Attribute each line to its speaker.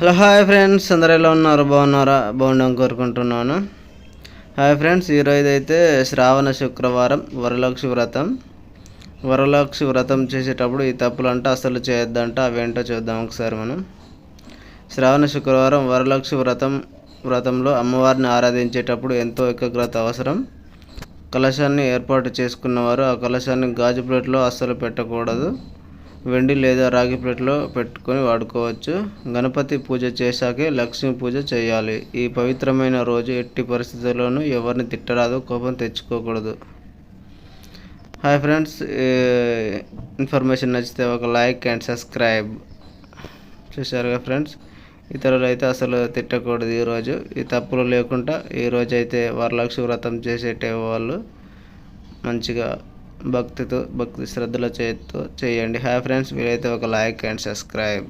Speaker 1: Hello hi friends, అందరు ఎలా ఉన్నారు? బాగున్నారా? బాగుండని కోరుకుంటున్నాను. హాయ్ ఫ్రెండ్స్, ఈరోజు అయితే శ్రావణ శుక్రవారం వరలక్ష్మి వ్రతం చేసేటప్పుడు ఈ తప్పులు అంటే అసలు చేయొద్దంట. అవేంటో చూద్దాం ఒకసారి మనం. శ్రావణ శుక్రవారం వరలక్ష్మి వ్రతంలో అమ్మవారిని ఆరాధించేటప్పుడు ఎంతో ఏకాగ్రత అవసరం. కలశాన్ని ఏర్పాటు చేసుకున్నవారు ఆ కలశాన్ని గాజు ప్లేట్లో అస్సలు పెట్టకూడదు. వెండి లేదా రాగి ప్లేట్లో పెట్టుకొని వాడుకోవచ్చు. గణపతి పూజ చేశాకే లక్ష్మీ పూజ చేయాలి. ఈ పవిత్రమైన రోజు ఎట్టి పరిస్థితుల్లోనూ ఎవరిని తిట్టరాదు, కోపం తెచ్చుకోకూడదు. హాయ్ ఫ్రెండ్స్, ఇన్ఫర్మేషన్ నచ్చితే ఒక లైక్ అండ్ సబ్స్క్రైబ్. చూశారుగా ఫ్రెండ్స్, ఇతరులు అయితే అసలు తిట్టకూడదు. ఈరోజు ఈ తప్పులు లేకుండా ఈరోజు అయితే వరలక్ష్మి వ్రతం చేసేటే వాళ్ళు మంచిగా భక్తి శ్రద్ధల చేయండి. హాయ్ ఫ్రెండ్స్, వీలైతే ఒక లైక్ అండ్ సబ్స్క్రైబ్.